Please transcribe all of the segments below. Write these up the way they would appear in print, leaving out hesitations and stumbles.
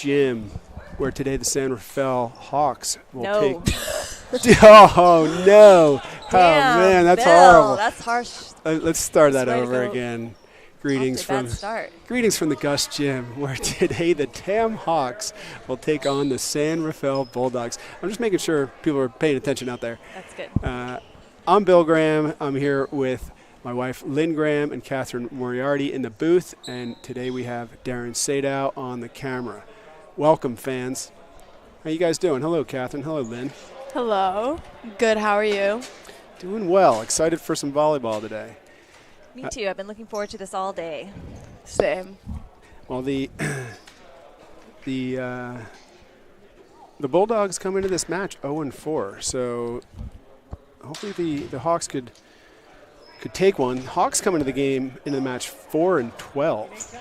Gym, where today the San Rafael Hawks will take. Oh no! Damn, Oh man, that's Bill, horrible. That's harsh. Let's start that Way to over go. again. Greetings from the Gus Gym, where today the Tam Hawks will take on the San Rafael Bulldogs. I'm just making sure people are paying attention out there. That's good. I'm Bill Graham. I'm here with my wife Lynn Graham and Catherine Moriarty in the booth, and today we have Darren Sadow on the camera. Welcome, fans. How you guys doing? Hello, Catherine. Hello, Lynn. Hello. Good. How are you? Doing well. Excited for some volleyball today. Me too. I've been looking forward to this all day. Same. Well, the Bulldogs come into this match 0-4, so hopefully the Hawks could take one. Hawks come into the match 4-12.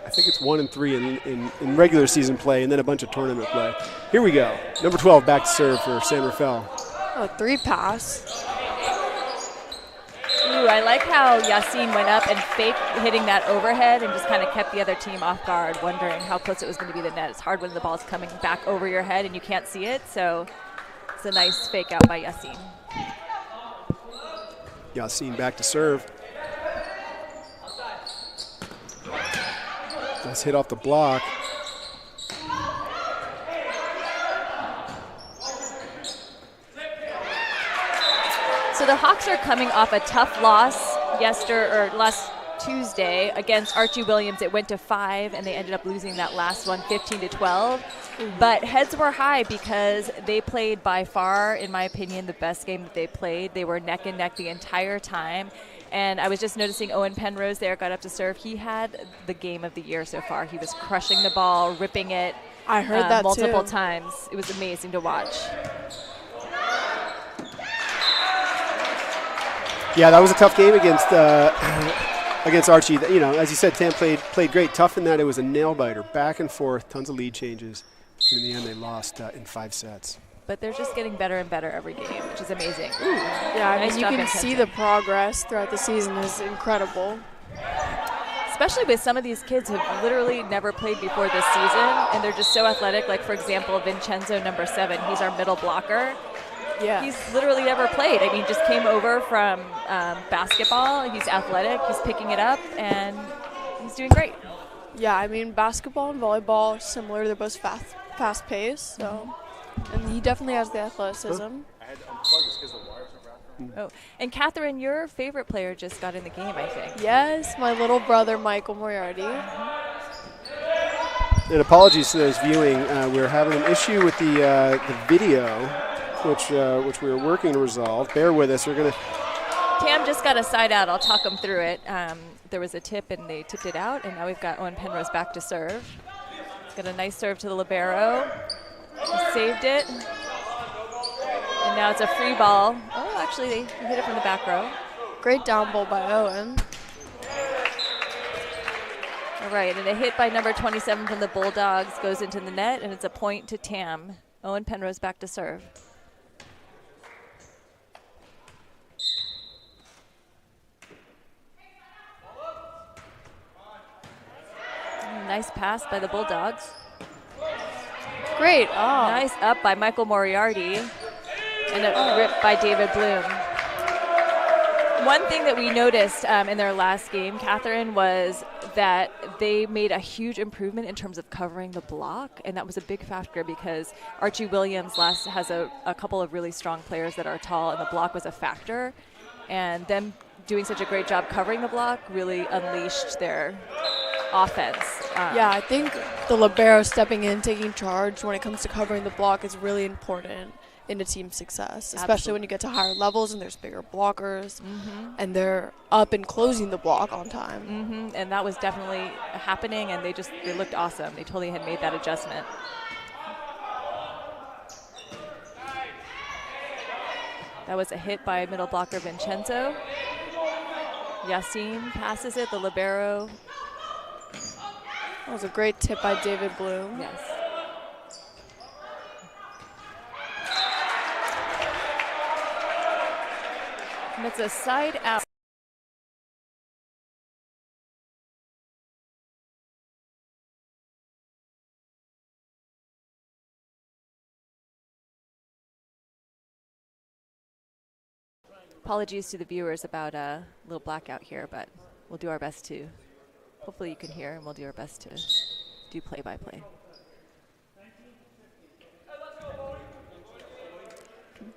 I think it's 1-3 in regular season play, and then a bunch of tournament play. Here we go. Number 12 back to serve for San Rafael. Oh, 3 pass. Ooh, I like how Yassine went up and faked hitting that overhead and just kind of kept the other team off guard, wondering how close it was going to be to the net. It's hard when the ball's coming back over your head and you can't see it, so it's a nice fake out by Yassine. Yassine back to serve. Nice hit off the block. So the Hawks are coming off a tough loss last Tuesday against Archie Williams. It went to 5, and they ended up losing that last one 15-12. But heads were high because they played by far, in my opinion, the best game that they played. They were neck and neck the entire time. And I was just noticing Owen Penrose there got up to serve. He had the game of the year so far. He was crushing the ball, ripping it. I heard that multiple too. times. It was amazing to watch. Yeah, that was a tough game against Archie. You know, as you said, Tam played great. Tough in that it was a nail biter, back and forth, tons of lead changes. And in the end, they lost in 5 sets. But they're just getting better and better every game, which is amazing. Ooh, yeah, I mean, you can see the progress throughout the season is incredible. Especially with some of these kids who have literally never played before this season, and they're just so athletic. Like, for example, Vincenzo, number 7, he's our middle blocker. Yeah. He's literally never played. I mean, just came over from basketball. He's athletic. He's picking it up, and he's doing great. Yeah, I mean, basketball and volleyball are similar. They're both fast-paced, so. And he definitely has the athleticism. I had to unplug this because the wires are back. Oh, and Catherine, your favorite player just got in the game, I think. Yes, my little brother, Michael Moriarty. And apologies to those viewing. We're having an issue with the video, which we are working to resolve. Bear with us. We're gonna. Tam just got a side out. I'll talk them through it. There was a tip, and they tipped it out, and now we've got Owen Penrose back to serve. He's got a nice serve to the libero. He saved it. And now it's a free ball. Oh, actually, they hit it from the back row. Great down ball by Owen. All right, and a hit by number 27 from the Bulldogs goes into the net, and it's a point to Tam. Owen Penrose back to serve. Nice pass by the Bulldogs. Great. Oh. Nice up by Michael Moriarty. And a rip by David Bloom. One thing that we noticed in their last game, Catherine, was that they made a huge improvement in terms of covering the block, and that was a big factor because Archie Williams has a couple of really strong players that are tall, and the block was a factor. And them doing such a great job covering the block really unleashed their offense. Yeah, I think the libero stepping in, taking charge when it comes to covering the block is really important in a team's success, especially when you get to higher levels and there's bigger blockers and they're up and closing the block on time. And that was definitely happening, and they looked awesome. They totally had made that adjustment. That was a hit by middle blocker Vincenzo. Yassine passes it, the libero. That was a great tip by David Bloom. Yes. And it's a side out. Apologies to the viewers about a little blackout here, but we'll do our best to, hopefully you can hear, and we'll do our best to do play-by-play.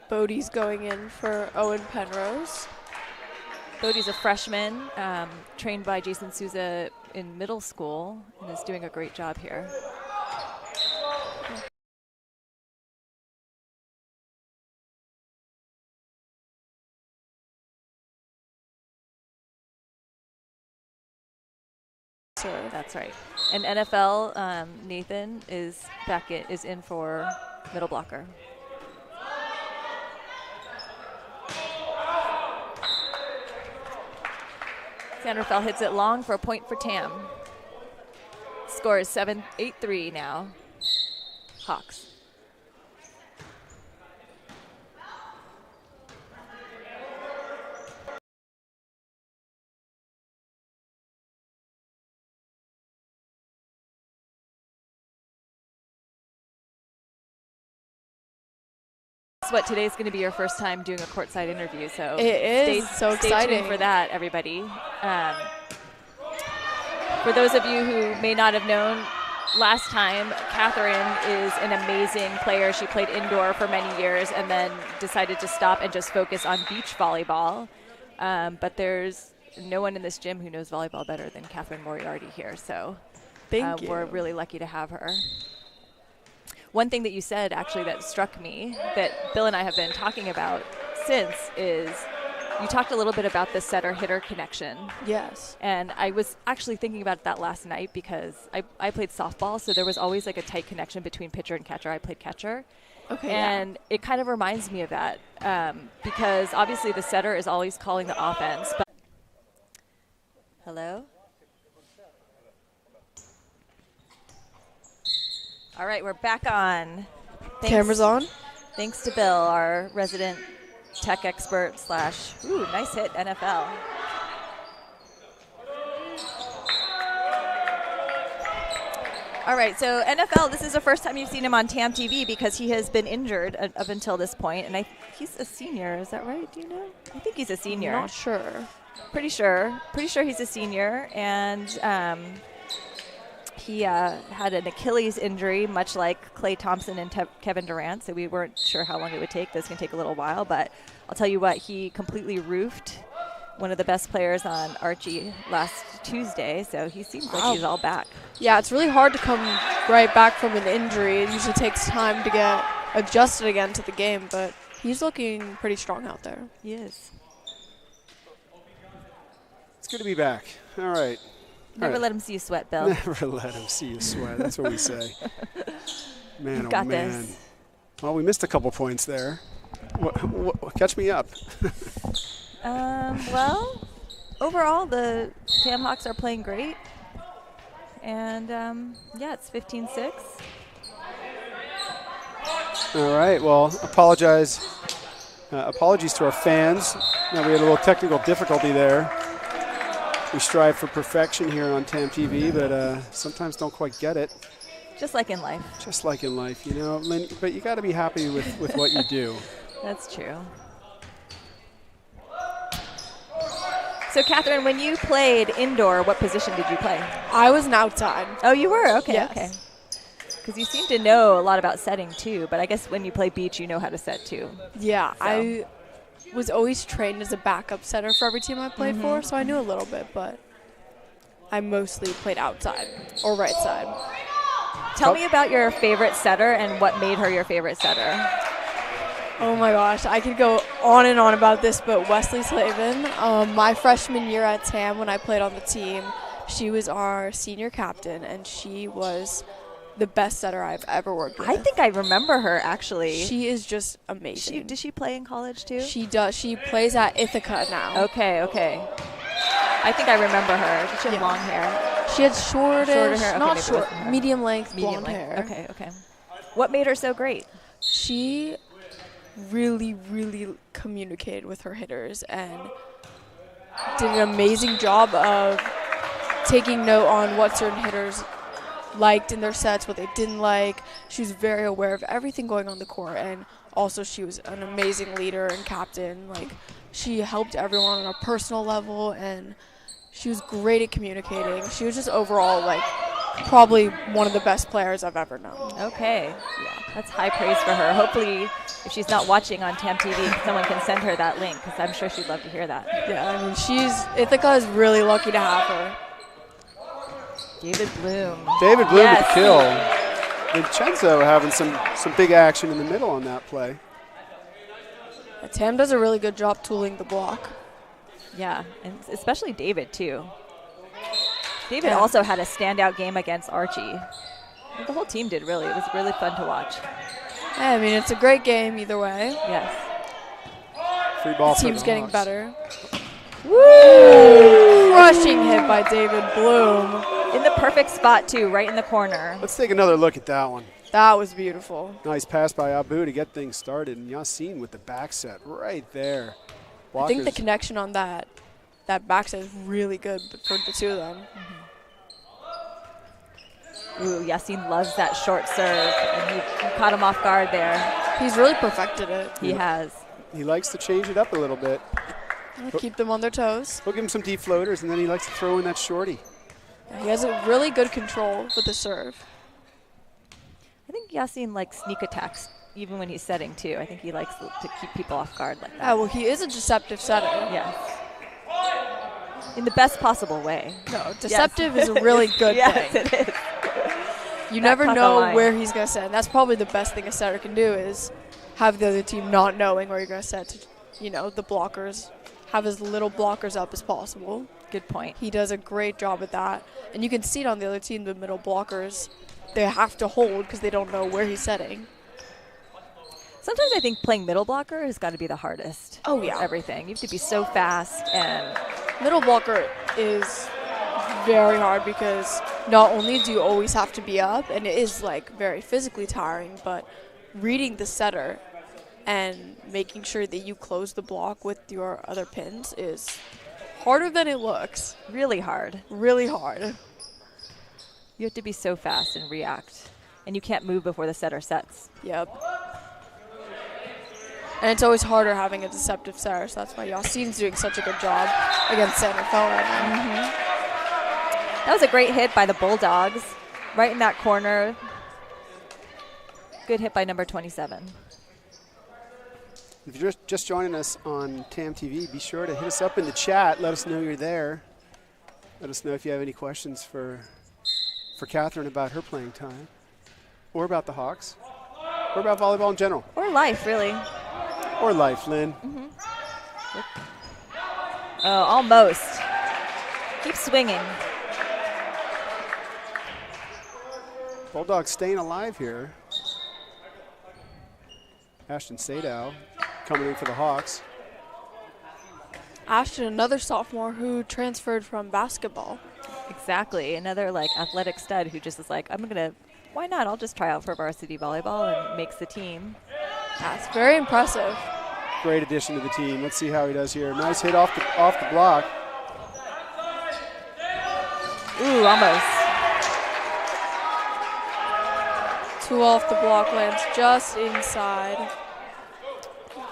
Bodie's going in for Owen Penrose. Bodie's a freshman, trained by Jason Souza in middle school, and is doing a great job here. That's right. And NFL, Nathan is is in for middle blocker. Sanderfeld hits it long for a point for Tam. Score is 8-3 now. Hawks. What today's going to be your first time doing a courtside interview, so it is so exciting. Stay tuned for that, everybody. For those of you who may not have known, last time Catherine is an amazing player. She played indoor for many years and then decided to stop and just focus on beach volleyball. But there's no one in this gym who knows volleyball better than Catherine Moriarty here, so Thank you. We're really lucky to have her. One thing that you said actually that struck me that Bill and I have been talking about since is you talked a little bit about the setter-hitter connection. Yes. And I was actually thinking about that last night because I played softball, so there was always like a tight connection between pitcher and catcher. I played catcher. Okay. And it kind of reminds me of that because obviously the setter is always calling the offense. But hello? All right, we're back on. Camera's on. Thanks to Bill, our resident tech expert / ooh, nice hit, NFL. All right, so NFL, this is the first time you've seen him on TAM TV because he has been injured up until this point, and he's a senior, is that right? Do you know? I think he's a senior. Not sure. Pretty sure he's a senior, and he had an Achilles injury, much like Klay Thompson and Kevin Durant, so we weren't sure how long it would take. This can take a little while, but I'll tell you what, he completely roofed one of the best players on Archie last Tuesday, so he seems like he's all back. Yeah, it's really hard to come right back from an injury. It usually takes time to get adjusted again to the game, but he's looking pretty strong out there. He is. It's good to be back. All right. Never let him see you sweat, Bill. Never let him see you sweat. That's what we say. Man, You've got man. this. Well, we missed a couple points there. Catch me up. Well, overall, the TAM Hawks are playing great. And, yeah, it's 15-6. All right. Well, apologies to our fans. Now, we had a little technical difficulty there. We strive for perfection here on TAM TV, but sometimes don't quite get it. Just like in life. Just like in life, you know. Lynn, but you got to be happy with what you do. That's true. So, Catherine, when you played indoor, what position did you play? I was an outside. Oh, you were? Okay, yes. Okay. Because you seem to know a lot about setting, too. But I guess when you play beach, you know how to set, too. Yeah, So. I was always trained as a backup setter for every team I played for, so I knew a little bit, but I mostly played outside or right side. Tell me about your favorite setter and what made her your favorite setter. Oh my gosh, I could go on and on about this, but Wesley Slavin, my freshman year at TAM when I played on the team, she was our senior captain, and she was the best setter I've ever worked with. I think I remember her, actually. She is just amazing. Did she play in college, too? She does. She plays at Ithaca now. Okay. I think I remember her. Did she have long hair? She had shorter hair. Okay, Not maybe it short, wasn't her. medium length Medium blonde length. hair. Okay. What made her so great? She really, really communicated with her hitters and did an amazing job of taking note on what certain hitters liked in their sets, what they didn't like. She was very aware of everything going on the court, and also she was an amazing leader and captain. Like, she helped everyone on a personal level, and she was great at communicating. She was just overall, like, probably one of the best players I've ever known. Okay. Yeah, that's high praise for her. Hopefully, if she's not watching on TAM TV, someone can send her that link, because I'm sure she'd love to hear that. Yeah, I mean, Ithaca is really lucky to have her. David Bloom. David Bloom Yes. with the kill. Vincenzo having some big action in the middle on that play. Yeah, Tam does a really good job tooling the block. Yeah, and especially David, too. David Yeah. also had a standout game against Archie. The whole team did, really. It was really fun to watch. Yeah, I mean, it's a great game either way. Yes. Free ball The for team's the getting Hawks. better. Woo! Crushing hit by David Bloom. In the perfect spot, too, right in the corner. Let's take another look at that one. That was beautiful. Nice pass by Abu to get things started. And Yassine with the back set right there. I think the Blockers. connection on that back set is really good for the two of them. Ooh, Yassine loves that short serve, and he caught him off guard there. He's really perfected it. He has. He likes to change it up a little bit. Keep them on their toes. He'll give him some deep floaters, and then he likes to throw in that shorty. Yeah, he has a really good control with the serve. I think Yassine likes sneak attacks, even when he's setting, too. I think he likes to keep people off guard like that. Yeah, well, he is a deceptive setter. Yes. In the best possible way. No, deceptive is a really good yes, thing. it is. You That never caught the know line. where he's going to set. And that's probably the best thing a setter can do is have the other team not knowing where you're going to set to, the blockers. Have as little blockers up as possible. Good point. He does a great job at that. And you can see it on the other team, the middle blockers. They have to hold because they don't know where he's setting. Sometimes I think playing middle blocker has got to be the hardest. Oh, of yeah. Everything. You have to be so fast and Middle blocker is very hard because not only do you always have to be up, and it is like very physically tiring, but reading the setter and making sure that you close the block with your other pins is harder than it looks. really hard. Really hard. You have to be so fast and react. And you can't move before the setter sets. Yep. And it's always harder having a deceptive setter, so that's why Yassine's doing such a good job against San Rafael right now. That was a great hit by the Bulldogs. Right in that corner. Good hit by number 27. If you're just joining us on TAM TV, be sure to hit us up in the chat. Let us know you're there. Let us know if you have any questions for Catherine about her playing time, or about the Hawks, or about volleyball in general, Or life, really. or life, Lynn. Oh, almost. Keep swinging. Bulldogs staying alive here. Ashton Sadow coming in for the Hawks. Ashton, another sophomore who transferred from basketball. Exactly. Another athletic stud who just is like, why not? I'll just try out for varsity volleyball, and makes the team. That's very impressive. Great addition to the team. Let's see how he does here. Nice hit off the block. Ooh, almost. Two off the block, lands just inside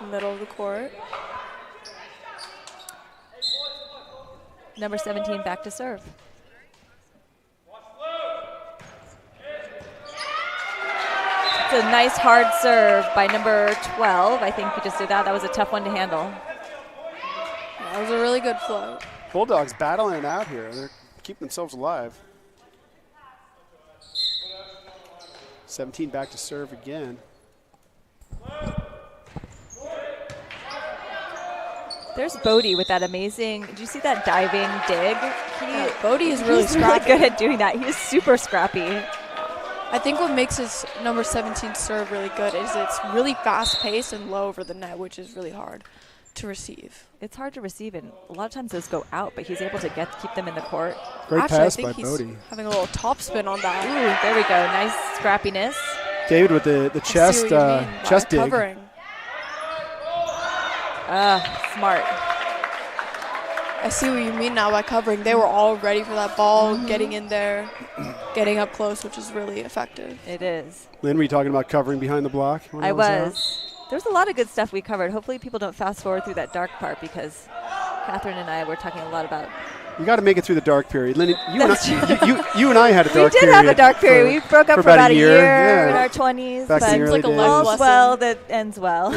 the middle of the court. Number 17 back to serve. It's a nice hard serve by number 12. I think he just did that. That was a tough one to handle. That was a really good float. Bulldogs battling it out here. They're keeping themselves alive. 17 back to serve again. There's Bodie with that amazing, did you see that diving dig? Bodie is really He's really scrappy. good at doing that. He's super scrappy. I think what makes his number 17 serve really good is it's really fast-paced and low over the net, which is really hard to receive. It's hard to receive, and a lot of times those go out, but he's able to keep them in the court. Great Actually, pass I think by he's Bodie. having a little top spin on that. Ooh, there we go. Nice scrappiness. David with the I chest see what you mean by chest dig. covering. Smart. I see what you mean now by covering. They were all ready for that ball, getting in there, getting up close, which is really effective. It is. Lynn, were you talking about covering behind the block? When I that out? was. There's a lot of good stuff we covered. Hopefully people don't fast forward through that dark part because Catherine and I were talking a lot about. You got to make it through the dark period. Lynn, That's you and I had a dark period. We did have a dark period. We broke up for about a year in yeah. our 20s. Back in the early days. All's well that ends well.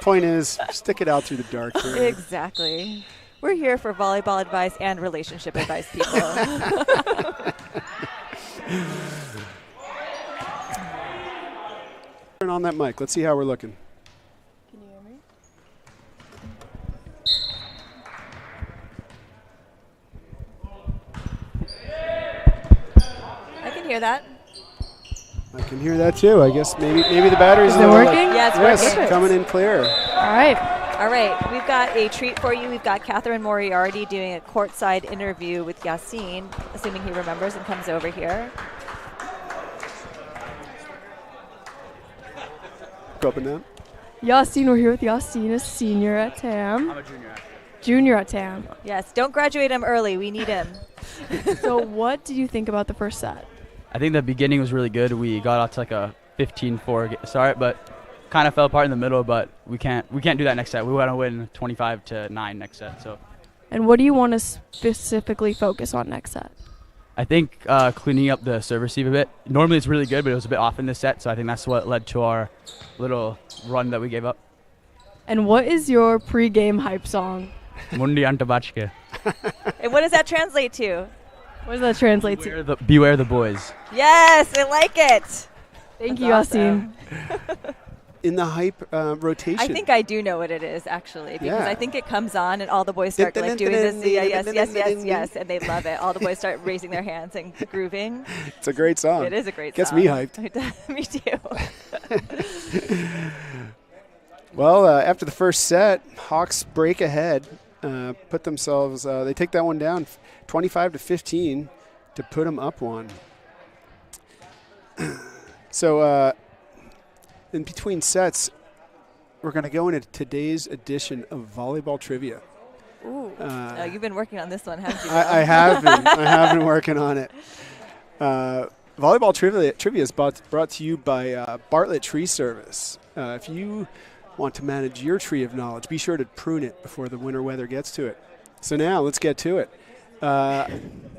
Point is, stick it out through the dark period. Exactly. We're here for volleyball advice and relationship advice, people. Turn on that mic. Let's see how we're looking. Can you hear me? I can hear that. I can hear that too. I guess maybe the battery's Is it working? Yeah, it's yes, working. coming in clear. All right. All right, we've got a treat for you. We've got Catherine Moriarty doing a courtside interview with Yassine, assuming he remembers and comes over here. Go up and down. Yassine, we're here with Yassine, a senior at TAM. I'm a junior. Junior at TAM. Yes, don't graduate him early. We need him. So what did you think about the first set? I think the beginning was really good. We got off to like a 15-4 start, but kind of fell apart in the middle. But we can't do that next set. We want to win 25-9 next set. So. And what do you want to specifically focus on next set? I think cleaning up the serve receive a bit. Normally it's really good, but it was a bit off in this set. So I think that's what led to our little run that we gave up. And what is your pre-game hype song? Mundi Antabachke. And what does that translate to? What does that translate to? Beware the boys. Yes, I like it. Thank That's you, awesome. Yassine. In the hype rotation. I think I do know what it is, actually, because Yeah. I think it comes on and all the boys start like doing this. Yeah, yes, and they love it. All the boys start raising their hands and grooving. It's a great song. It is a great Gets song. me hyped. Me too. Well, after the first set, Hawks break ahead, put themselves. They take that one down, 25-15, to put them up one. So, in between sets, we're going to go into today's edition of Volleyball Trivia. Ooh. You've been working on this one, haven't you? I have been. I have been working on it. Volleyball Trivia is brought to you by Bartlett Tree Service. If you want to manage your tree of knowledge, be sure to prune it before the winter weather gets to it. So now, let's get to it.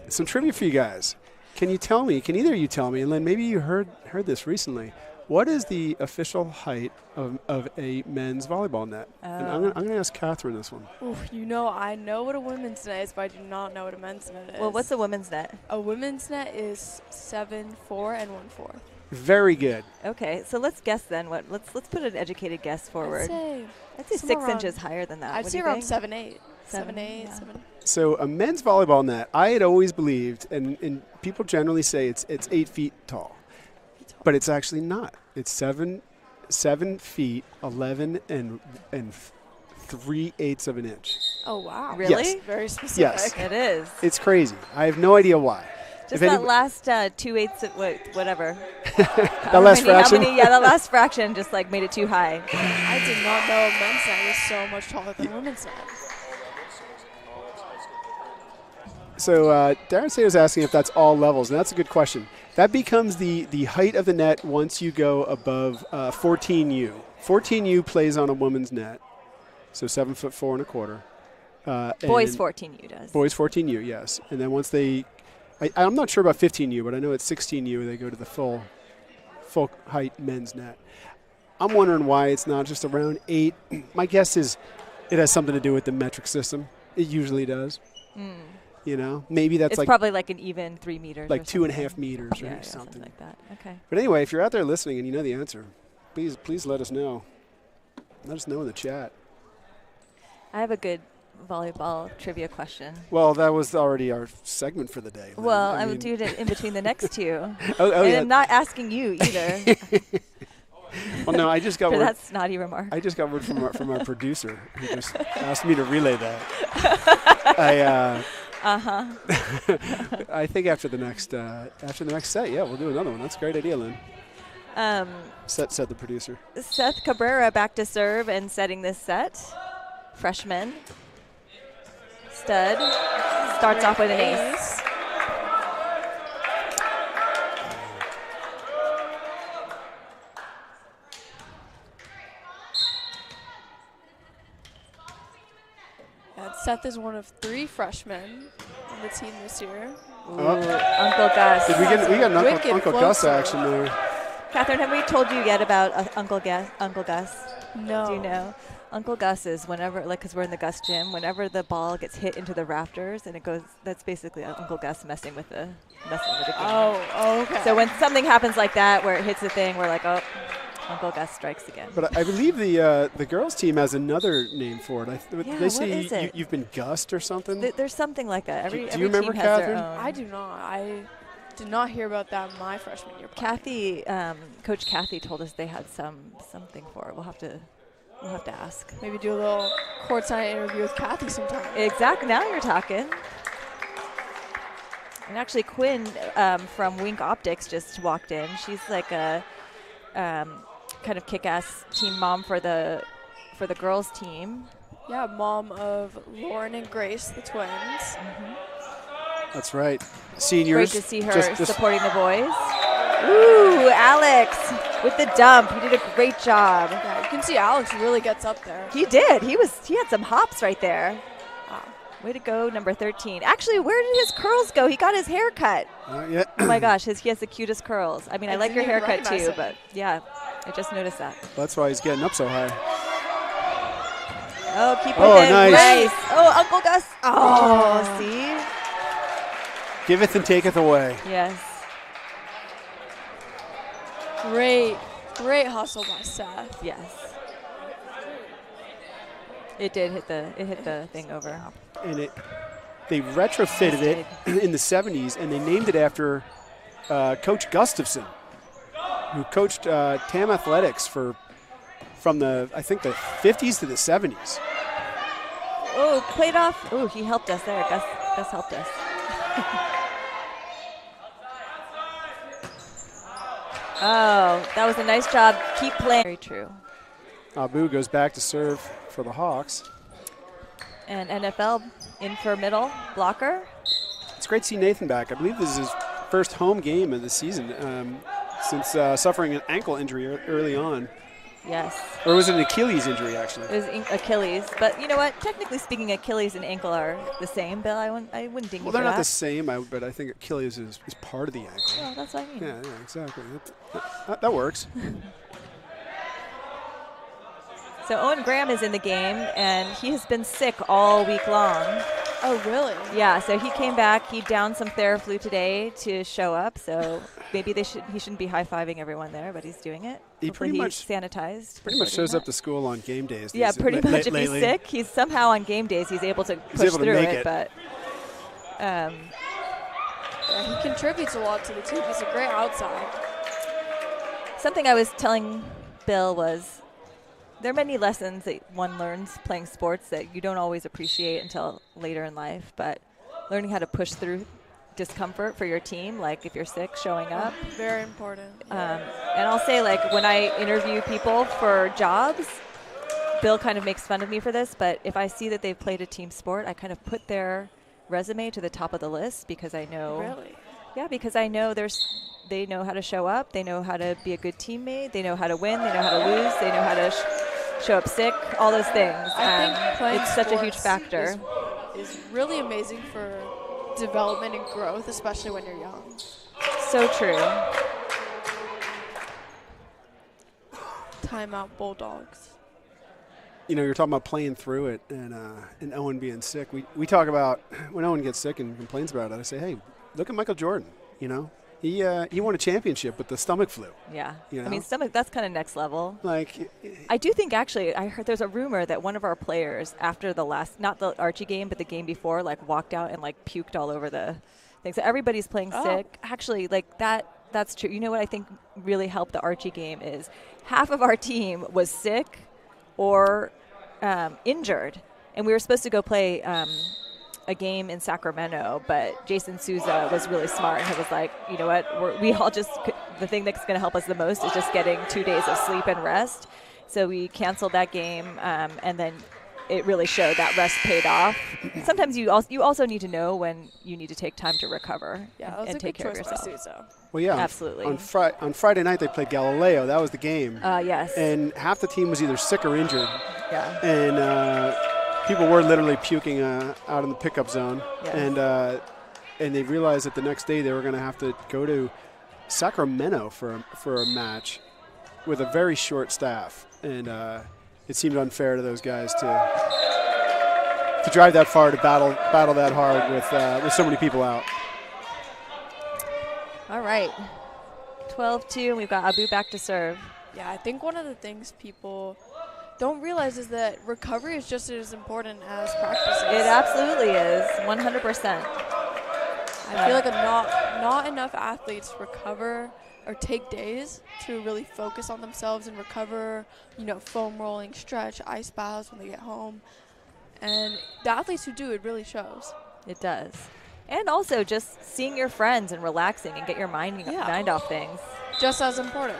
Some trivia for you guys. Can either of you tell me, and Lynn, maybe you heard this recently, what is the official height of a men's volleyball net? And I'm going to ask Catherine this one. Oof, I know what a women's net is, but I do not know what a men's net is. Well, what's a women's net? A women's net is 7'4" and 1/4. Very good. Okay, so let's guess then. Let's put an educated guess forward. I'd say 6 inches higher than that. I'd What say do you around think? 7'8". 7'8", yeah. 7. So a men's volleyball net, I had always believed, and people generally say it's 8 feet tall, but it's actually not. It's 7 feet 11 and 3/8 of an inch. Oh wow! Really? Yes. Very specific. Yes. It is. It's crazy. I have no idea why. Just that last 2/8 of whatever. That last fraction. That last fraction just like made it too high. I did not know a men's net was so much taller than a women's net. So Darren Say was asking if that's all levels, and that's a good question. That becomes the height of the net once you go above 14U. 14U plays on a woman's net, so 7'4 1/4. Boys 14U does. Boys 14U, yes. And then once I'm not sure about 15U, but I know it's 16U. They go to the full height men's net. I'm wondering why it's not just around 8. My guess is it has something to do with the metric system. It usually does. Maybe that's it's like probably like an even 3 meters. like or 2.5 meters or yeah, something like that. Okay. But anyway, if you're out there listening and you know the answer, please let us know. Let us know in the chat. I have a good volleyball trivia question. Well, that was already our segment for the day. Lynn. Well, I will do it in between the next two. And I'm not asking you either. Well, no, I just got for word. that snotty remark. I just got word from our producer who just asked me to relay that. I think after the next set, yeah, we'll do another one. That's a great idea, Lynn. Said the producer. Seth Cabrera back to serve and setting this set. Freshman. Stud. Starts off with an ace. Seth is one of 3 freshmen on the team this year. Ooh, Uncle Gus. we got an Wicked Uncle Gus float action there. Catherine, have we told you yet about Uncle Gus? No. Do you know? Uncle Gus is whenever, like, because we're in the Gus gym, whenever the ball gets hit into the rafters and it goes, that's basically Uncle Gus messing with the game. Oh, okay. So when something happens like that where it hits the thing, we're like, oh, Uncle Gus strikes again. But I believe the girls' team has another name for it. Yeah, they say what is it? You've been Gust or something. There's something like that. Do you Every remember, team has Catherine? their own. I do not. I did not hear about that my freshman year. Kathy, Coach Kathy told us they had something for it. We'll have to ask. Maybe do a little courtside interview with Kathy sometime. Exactly. Now you're talking. And actually, Quinn from Wink Optics just walked in. She's like a kind of kick-ass team mom for the girls team. Yeah, mom of Lauren and Grace, the twins. That's right. Seniors. Great to see her just supporting the boys. Ooh, Alex with the dump. He did a great job. Yeah, you can see Alex really gets up there. He did. He had some hops right there. Wow. Way to go, number 13. Actually, where did his curls go? He got his hair cut. Yeah. Oh my gosh, he has the cutest curls. I mean, I like your didn't even haircut too, recognize him. but yeah, I just noticed that. That's why he's getting up so high. Oh, keep with Oh, it. nice. Oh, Uncle Gus. Oh, see? Giveth and taketh away. Yes. Great hustle by Seth. Yes. It did hit the thing over. And they retrofitted it in the 70s, and they named it after Coach Gustafson, who coached TAM Athletics from the 50s to the 70s. Oh, played off. Oh, he helped us there. Gus helped us. Oh, that was a nice job. Keep playing. Very true. Abu goes back to serve for the Hawks. And NFL in for middle blocker. It's great to see Nathan back. I believe this is his first home game of the season since suffering an ankle injury early on. Yes. Or was it an Achilles injury, actually? It was Achilles. But you know what? Technically speaking, Achilles and ankle are the same, Bill. I wouldn't ding you for that. Well, they're not the same, but I think Achilles is part of the ankle. Well, that's what I mean. Yeah, exactly. That works. So Owen Graham is in the game, and he has been sick all week long. Oh, really? Yeah, so he came back. He downed some Theraflu today to show up, so maybe he shouldn't be high-fiving everyone there, but he's doing it. He Hopefully pretty he's sanitized. Pretty much shows up to school on game days. Yeah, pretty much. If lately. he's sick, he's somehow on game days, he's able to push able to through make it. it. But Yeah, he contributes a lot to the team. He's a great outside. something I was telling Bill was there are many lessons that one learns playing sports that you don't always appreciate until later in life, but learning how to push through discomfort for your team, like if you're sick, showing up. Very important. And I'll say, like, when I interview people for jobs, Bill kind of makes fun of me for this, but if I see that they've played a team sport, I kind of put their resume to the top of the list because I know. Really? Yeah, because I know they know how to show up, they know how to be a good teammate, they know how to win, they know how to lose, they know how to show up sick, all those things. I think playing it's such a huge sports factor. Is really amazing for development and growth, especially when you're young. So true. Timeout Bulldogs. You know, you're talking about playing through it and Owen being sick. We talk about when Owen gets sick and complains about it, I say, hey, look at Michael Jordan, you know. He won a championship with the stomach flu. Yeah. You know? I mean, that's kind of next level. Like, I do think, actually, I heard there's a rumor that one of our players, after the last, not the Archie game, but the game before, like, walked out and, like, puked all over the thing. So everybody's playing sick. Actually, like, that's true. You know what I think really helped the Archie game is half of our team was sick or injured. And we were supposed to go play a game in Sacramento, but Jason Souza was really smart and he was like, you know what, we all just, the thing that's going to help us the most is just getting 2 days of sleep and rest. So we canceled that game, and then it really showed that rest paid off. Sometimes you also need to know when you need to take time to recover and take care of yourself. well, yeah, Absolutely. On Friday night they played Galileo. That was the game. Yes. And half the team was either sick or injured. Yeah. And people were literally puking out in the pickup zone, Yes. and they realized that the next day they were going to have to go to Sacramento for a match with a very short staff, and it seemed unfair to those guys to drive that far, to battle that hard with so many people out. All right. 12-2, and we've got Abu back to serve. Yeah, I think one of the things people don't realize is that recovery is just as important as practices. It absolutely is, 100%. I feel like not enough athletes recover or take days to really focus on themselves and recover, foam rolling, stretch, ice baths when they get home. And the athletes who do, it really shows. It does. And also just seeing your friends and relaxing and get your mind off things. Just as important.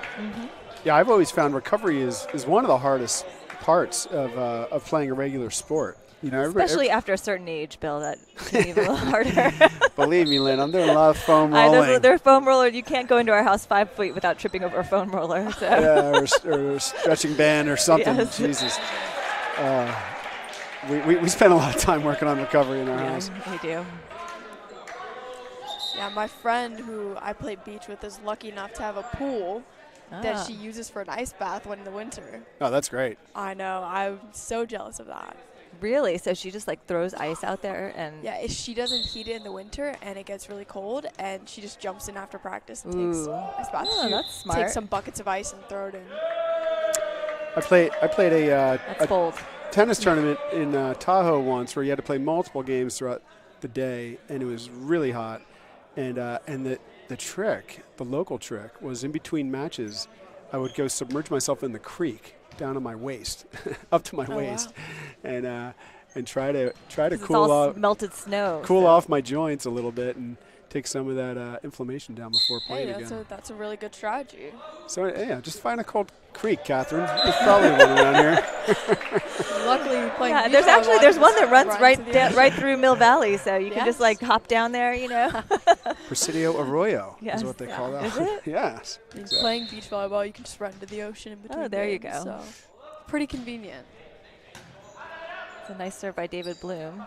Yeah, I've always found recovery is one of the hardest parts of playing a regular sport. Especially after a certain age, Bill, that can be a little harder. Believe me, Lynn, I'm doing a lot of foam rolling. They're foam roller. You can't go into our house 5 feet without tripping over a foam roller. So. Yeah, or a stretching band or something. Yes. Jesus. We spend a lot of time working on recovery in our house. We do. Yeah, my friend who I play beach with is lucky enough to have a pool that she uses for an ice bath when in the winter. Oh, that's great. I know. I'm so jealous of that. Really? So she just throws ice out there and Yeah, she doesn't heat it in the winter and it gets really cold, and she just jumps in after practice and takes ice baths. Oh, She that's smart. Takes some buckets of ice and throw it in. I played That's a bold. tennis tournament in Tahoe once where you had to play multiple games throughout the day, and it was really hot. And the local trick was in between matches, I would go submerge myself in the creek down to my waist, up to my waist, wow. and try to It's cool all off melted snow. off my joints a little bit and take some of that inflammation down before playing again. That's a really good strategy. So yeah, just find a cold creek, Catherine. There's probably one around here. Luckily, playing beach there's one that runs right right through Mill Valley, so you can just hop down there, Presidio Arroyo Yes. is what they call that. Is it? Yes. Exactly. Playing beach volleyball, you can just run into the ocean in between. Oh, there you games, go. So pretty convenient. It's a nice serve by David Bloom.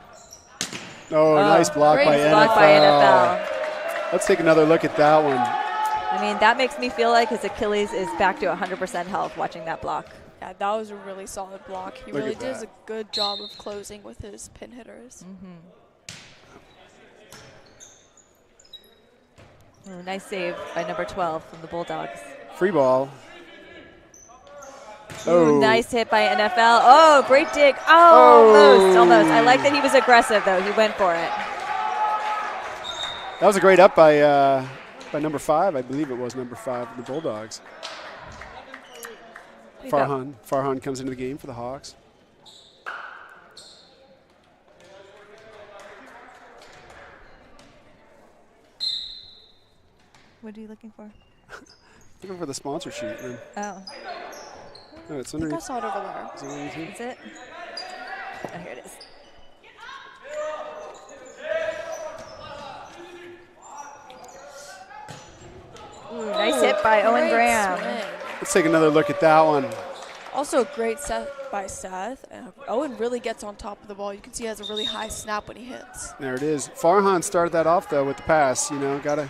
Oh, nice block great by Block NFL. by NFL. Let's take another look at that one. I mean, that makes me feel like his Achilles is back to 100% health watching that block. Yeah, that was a really solid block. He Look really at does that. a good job of closing with his pin hitters. Oh, nice save by number 12 from the Bulldogs. Free ball. Ooh, nice hit by NFL. Oh, great dig. Oh, almost. I like that he was aggressive, though. He went for it. That was a great up by number 5. I believe it was number 5 of the Bulldogs. Farhan comes into the game for the Hawks. What are you looking for? Looking for the sponsor sheet. Man. Oh, Oh, it's I think I underneath. saw it over there. Is it underneath here? is it? Oh, here it is. Ooh, nice hit by Owen Great Graham. swing. Let's take another look at that one. Also a great set by Seth. Owen really gets on top of the ball. You can see he has a really high snap when he hits. There it is. Farhan started that off though with the pass. Gotta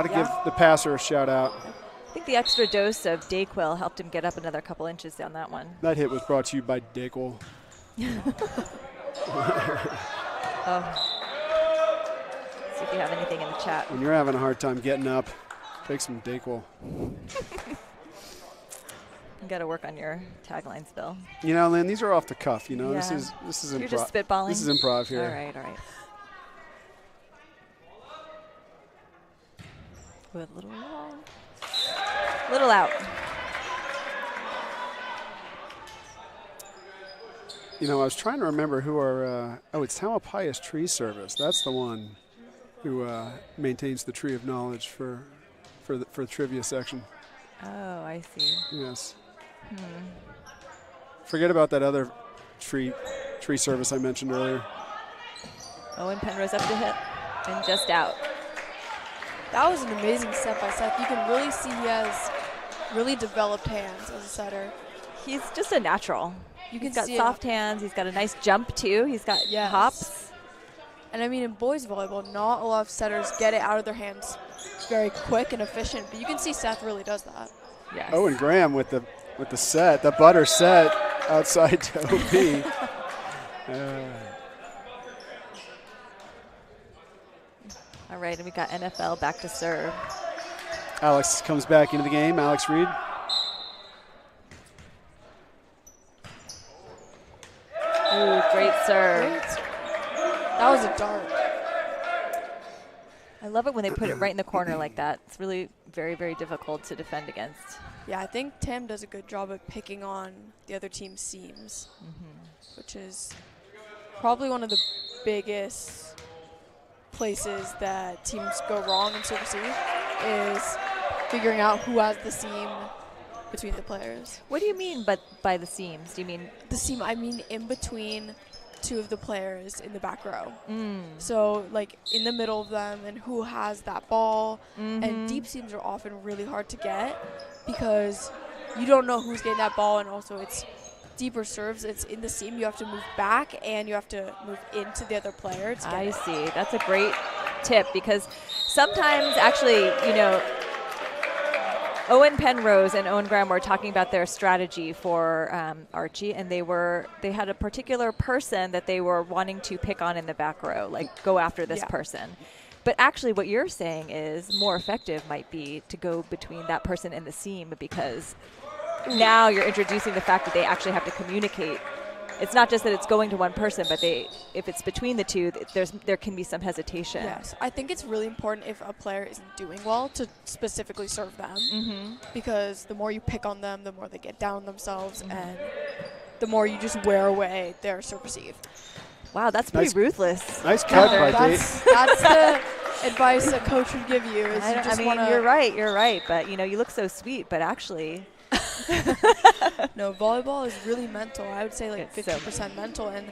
give the passer a shout out. I think the extra dose of Dayquil helped him get up another couple inches down that one. That hit was brought to you by Dayquil. Oh. See if you have anything in the chat. When you're having a hard time getting up, take some Dayquil. You got to work on your taglines, Bill. Lynn, these are off the cuff. Yeah. This is improv. You're just spitballing. This is improv here. All right. Good little long. Little out. I was trying to remember who our it's Tamalpais Tree Service. That's the one who maintains the Tree of Knowledge for the trivia section. Oh, I see. Yes. Forget about that other tree service I mentioned earlier. Owen Penrose up to hit and just out. That was an amazing set by Seth. You can really see he has really developed hands as a setter. He's just a natural. You can He's got see soft hands. He's got a nice jump, too. He's got Yes. hops. And I mean, in boys volleyball, not a lot of setters get it out of their hands very quick and efficient, but you can see Seth really does that. Yes. Owen Graham with the set, the butter set outside to OP. All right, and we got NFL back to serve. Alex comes back into the game. Alex Reed. Ooh, great serve. That was a dart. I love it when they put it right in the corner like that. It's really very, very difficult to defend against. Yeah, I think Tam does a good job of picking on the other team's seams, which is probably one of the biggest places that teams go wrong in Super C is figuring out who has the seam between the players. What do you mean by the seams? Do you mean The seam, I mean in between two of the players in the back row. So like in the middle of them and who has that ball. And deep seams are often really hard to get because you don't know who's getting that ball, and also it's deeper serves. It's in the seam. You have to move back and you have to move into the other player to get I it. see. That's a great tip because sometimes actually, you know, Owen Penrose and Owen Graham were talking about their strategy for Archie, and they had a particular person that they were wanting to pick on in the back row, like go after this person. But actually what you're saying is more effective might be to go between that person and the seam, because now you're introducing the fact that they actually have to communicate. It's not just that it's going to one person, but if it's between the two, there can be some hesitation. Yes, I think it's really important if a player isn't doing well to specifically serve them, because the more you pick on them, the more they get down on themselves, and the more you just wear away their serve receive. Wow, that's pretty ruthless. Nice cut by Dave. That's the advice a coach would give you. Is you just wanna you're right. But you know, you look so sweet, but actually, no, volleyball is really mental. I would say like It's so 50% mental, and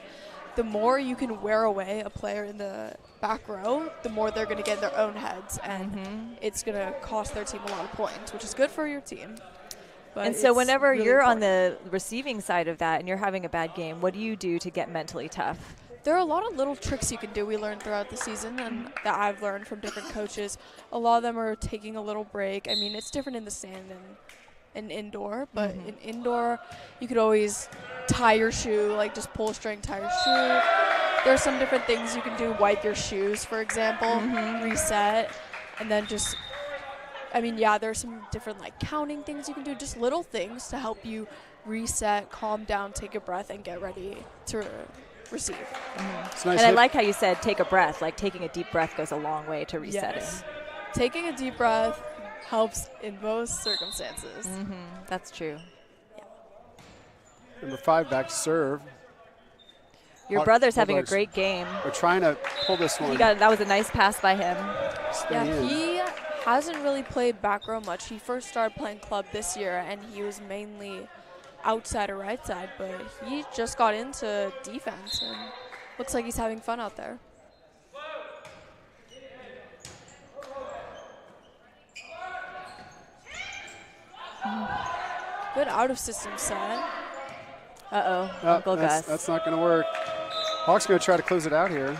the more you can wear away a player in the back row, the more they're going to get in their own heads, and it's going to cost their team a lot of points, which is good for your team. But and so it's whenever really you're on important. the receiving side of that and you're having a bad game, what do you do to get mentally tough? There are a lot of little tricks you can do we learned throughout the season and that I've learned from different coaches. A lot of them are taking a little break. I mean, it's different in the sand and indoor, but in indoor, you could always tie your shoe, like just pull a string, tie your shoe. There are some different things you can do. Wipe your shoes, for example, reset, and then just, I mean, yeah, there's some different like counting things you can do, just little things to help you reset, calm down, take a breath, and get ready to receive. It's nice And I like how you said take a breath. Like taking a deep breath goes a long way to resetting. Yes. Taking a deep breath helps in most circumstances. That's true. Number 5 back to serve. Your brother's having a Bulldogs. great game. We're trying to pull this one. That was a nice pass by him. Stay Yeah, in. he hasn't really played back row much. He first started playing club this year, and he was mainly outside or right side, but he just got into defense, and looks like he's having fun out there. Good out-of-system set. Uh-oh, Oh, Uncle Gus. that's not going to work. Hawks going to try to close it out here.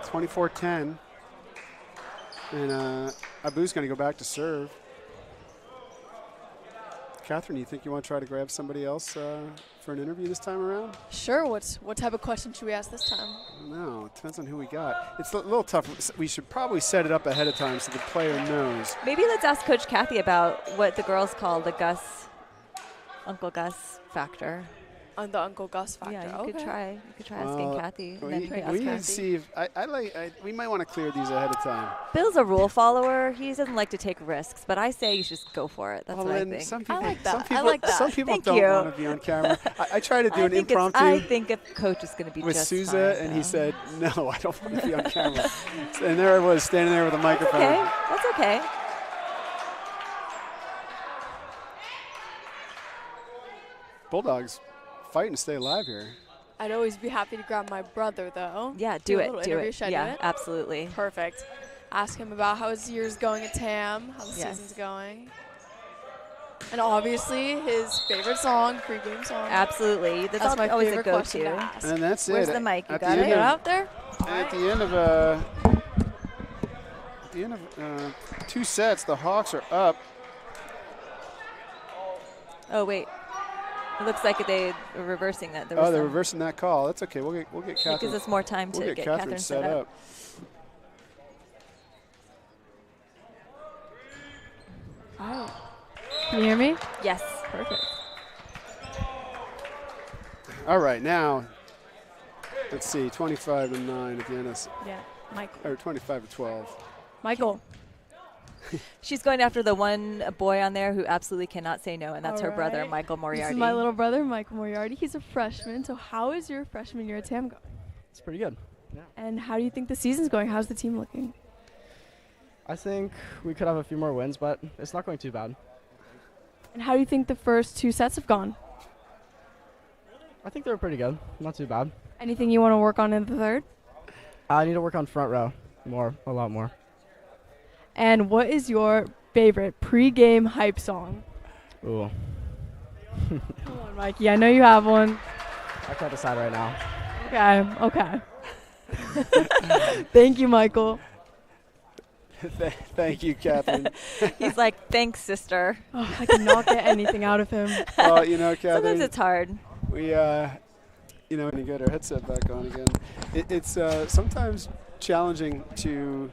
24-10. And Abu's going to go back to serve. Catherine, you think you want to try to grab somebody else for an interview this time around? Sure, what type of question should we ask this time? No, it depends on who we got. It's a little tough. We should probably set it up ahead of time so the player knows. Maybe let's ask Coach Kathy about what the girls call the Uncle Gus factor. On the Uncle Gus factor. Yeah, you okay. could try. You could try asking Kathy. And then We ask need to Kathy. see if we might want to clear these ahead of time. Bill's a rule follower. He doesn't like to take risks, but I say you should just go for it. That's Well, what I then think. some people, like that. Some I people, like that. Some people Thank don't you. want to be on camera. I try to do an impromptu I think if Coach is going to be with just Souza, fine, and he so. said, "No, I don't want to be on camera." And there I was, standing there with a microphone. Okay, that's okay. Bulldogs fighting to stay alive here. I'd always be happy to grab my brother, though. Yeah, a do little it. Do interview. it. Should I do Yeah, it? absolutely. Perfect. Ask him about how his year's going at TAM, how the Yes. season's going. And obviously his favorite song, pregame song. Absolutely. That's my always a favorite question to go-to. ask. And that's Where's it. the mic? You At got the it? end Get of- out there. At the end of 2 sets, the Hawks are up. Oh, wait. It looks like they are reversing that. Oh, they're reversing that call. That's okay. We'll get It Catherine. gives us more time to We'll get get Catherine Catherine set up. Oh. Can you hear me? Yes. Perfect. All right, now let's see. 25-9 at the end of Yeah. Michael. or 25-12. Michael. She's going after the one boy on there who absolutely cannot say no, and that's her brother, Alright. Michael This Moriarty. is my little brother, Michael Moriarty. He's a freshman. So how is your freshman year at TAM going? It's pretty good. And how do you think the season's going? How's the team looking? I think we could have a few more wins, but it's not going too bad. And how do you think the first 2 sets have gone? I think they were pretty good. Not too bad. Anything you want to work on in the third? I need to work on front row a lot more. And what is your favorite pregame hype song? Ooh, Come on, Mikey. I know you have one. I can't decide right now. Okay. Thank you, Michael. Thank you, Catherine. He's like, thanks, sister. Oh, I cannot get anything out of him. Well, you know, Sometimes Catherine, it's hard. we when you get our headset back on again, it's sometimes challenging to.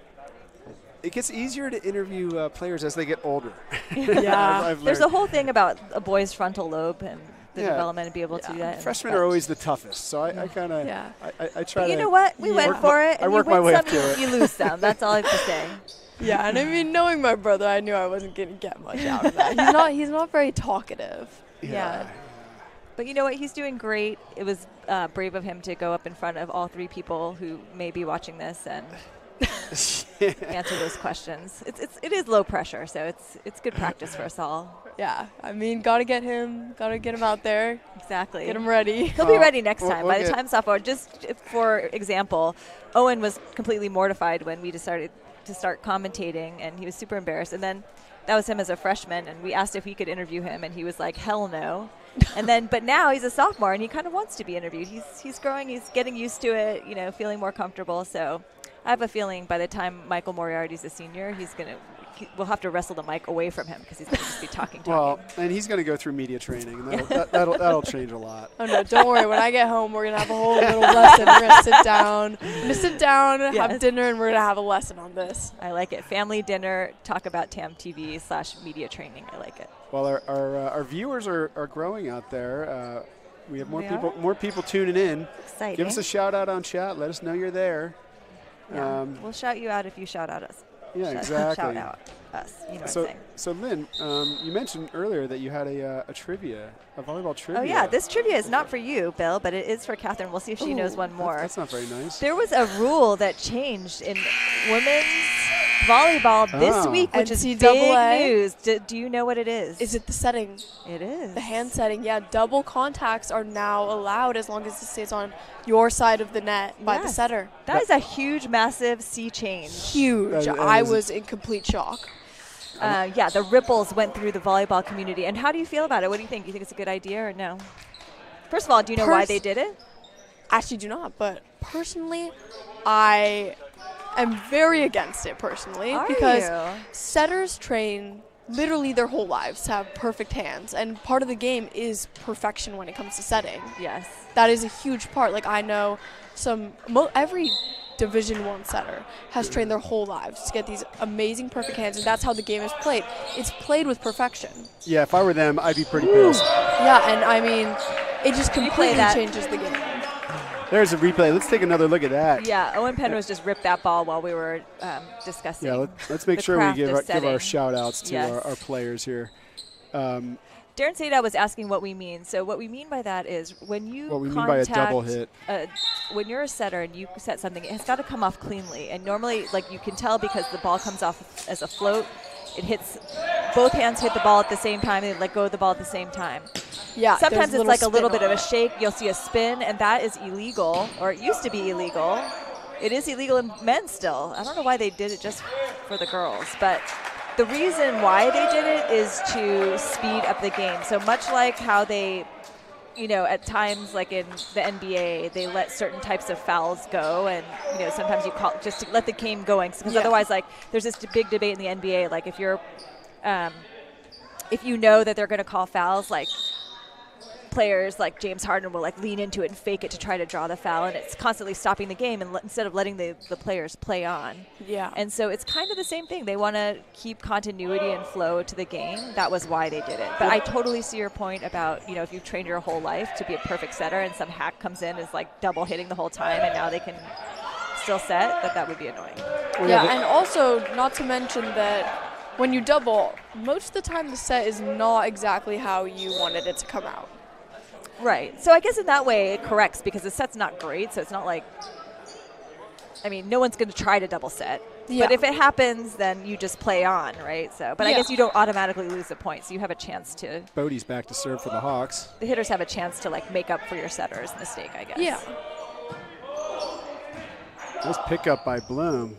It gets easier to interview players as they get older. Yeah. I've There's a learned. whole thing about a boy's frontal lobe and the Yeah. development and be able to do Yeah. that. Freshmen are always the toughest, so I kind of Yeah. I try But to. you know what? We went Yeah. for it. I And work you my win way some, up to it. you lose some. That's all I have to say. Yeah, and I mean, knowing my brother, I knew I wasn't going to get much out of that. He's not very talkative. Yeah. But you know what? He's doing great. It was brave of him to go up in front of all 3 people who may be watching this and answer those questions. It is low pressure, so it's good practice for us all. Yeah, I mean, gotta get him out there, Exactly. get him ready. He'll be ready next time. we'll By the get- time sophomore, just for example, Owen was completely mortified when we decided to start commentating, and he was super embarrassed. And then that was him as a freshman, and we asked if we could interview him, and he was like, hell no. And then, but now he's a sophomore, and he kind of wants to be interviewed. He's growing, he's getting used to it, feeling more comfortable. So I have a feeling by the time Michael Moriarty's a senior, we'll have to wrestle the mic away from him because he's going to just be talking. Well, and he's going to go through media training, and that'll change a lot. Oh no, don't worry. When I get home, we're gonna have a whole little lesson. We're gonna sit down. Yes. Have dinner, and we're gonna have a lesson on this. I like it. Family dinner, talk about TAM TV / media training. I like it. Well, our viewers are growing out there. We have They are? more people tuning in. Exciting. Give us a shout out on chat. Let us know you're there. Yeah. We'll shout you out if you shout out us. Yeah, Shout exactly. out us. You know what I'm So, saying. so Lynn, you mentioned earlier that you had a volleyball trivia. Oh, yeah. This trivia is not for you, Bill, but it is for Catherine. We'll see if she knows one more. That's not very nice. There was a rule that changed in women's volleyball this Oh. week, which is big NCAA? news. Do you know what it is? Is it the setting? It is. The hand setting, yeah. Double contacts are now allowed as long as it stays on your side of the net by the Yes. setter. That is a huge, massive sea change. Huge. That I is- was in complete shock. Yeah, the ripples went through the volleyball community. And how do you feel about it? What do you think? You think it's a good idea or no? First of all, do you know why they did it? Actually, do not. But personally, I am very against it personally Are because you? setters train literally their whole lives to have perfect hands, and part of the game is perfection when it comes to setting. Yes. That is a huge part. Like I know every Division I setter has trained their whole lives to get these amazing perfect hands, and that's how the game is played. It's played with perfection. Yeah, if I were them, I'd be pretty pissed. Yeah, and I mean, it just completely that. changes the game. There's a replay. Let's take another look at that. Yeah, Owen Penrose just ripped that ball while we were discussing. Yeah, let's make the sure we craft give of our setting. shout outs to Yes. our players here. Darren Sada was asking what we mean. So what we mean by that is when you What we mean by a double hit. When you're a setter and you set something, it has got to come off cleanly. And normally, like you can tell because the ball comes off as a float, it hits, both hands hit the ball at the same time and let go of the ball at the same time. Yeah. Sometimes there's it's like a little spin bit of on a it. shake. You'll see a spin, and that is illegal, or it used to be illegal. It is illegal in men still. I don't know why they did it just for the girls, but the reason why they did it is to speed up the game. So much like how they, at times like in the NBA, they let certain types of fouls go, and sometimes you call just to let the game going, because otherwise, like, there's this big debate in the NBA, like if you're, if you know that they're going to call fouls, like players like James Harden will like lean into it and fake it to try to draw the foul, and it's constantly stopping the game and instead of letting the players play on. Yeah. And so it's kind of the same thing. They want to keep continuity and flow to the game. That was why they did it. But I totally see your point about, if you've trained your whole life to be a perfect setter and some hack comes in is like double hitting the whole time and now they can still set, that would be annoying. Yeah, and also not to mention that when you double, most of the time the set is not exactly how you wanted it to come out. Right. So I guess in that way it corrects because the set's not great, so it's not like, no one's going to try to double set. Yeah. But if it happens, then you just play on, right? So, but I guess you don't automatically lose the point, so you have a chance to. Bodie's back to serve for the Hawks. The hitters have a chance to like make up for your setter's mistake, I guess. Yeah. Nice pickup by Bloom.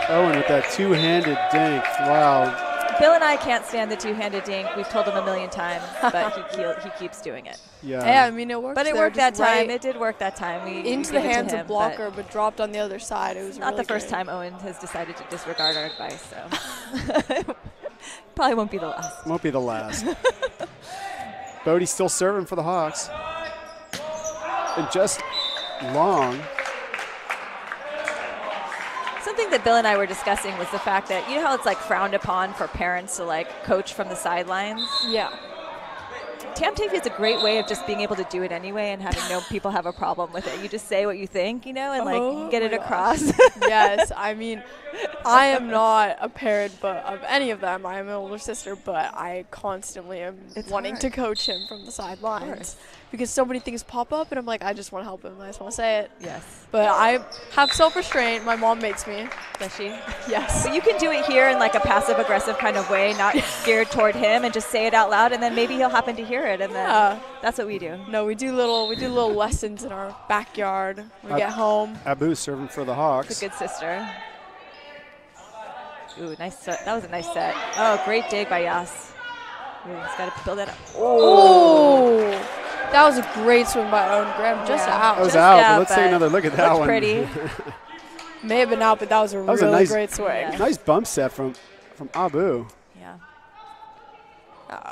Owen with that two-handed dink. Wow. Bill and I can't stand the two-handed dink. We've told him a million times, but he keeps doing it. Yeah, it worked. But it worked that time. It did work that time. We into the hands of blocker, but dropped on the other side. It was not really the first time Owen has decided to disregard our advice. So probably won't be the last. Won't be the last. Bodie's still serving for the Hawks. And just long. Something that Bill and I were discussing was the fact that, how it's like frowned upon for parents to like coach from the sidelines? Yeah. Tam Taffy is a great way of just being able to do it anyway and having no people have a problem with it. You just say what you think, and like get it across. Yes, I am not a parent of any of them. I am an older sister, but I constantly am wanting to coach him from the sidelines because so many things pop up, and I'm like, I just want to help him. I just want to say it. Yes. But I have self-restraint. My mom makes me. Does she? Yes. But you can do it here in like a passive-aggressive kind of way, not geared toward him, and just say it out loud, and then maybe he'll happen to hear it, and then that's what we do. No, we do little lessons in our backyard when we get home. Abu serving for the Hawks. It's a good sister. Ooh, nice set. That was a nice set. Oh, great dig by Yas. Ooh, he's got to build that up. Oh, that was a great swing by Owen Graham. Just out. That was out, but let's take another look at that one. Pretty. May have been out, but that was a really great swing. Yeah. Nice bump set from Abu. Yeah.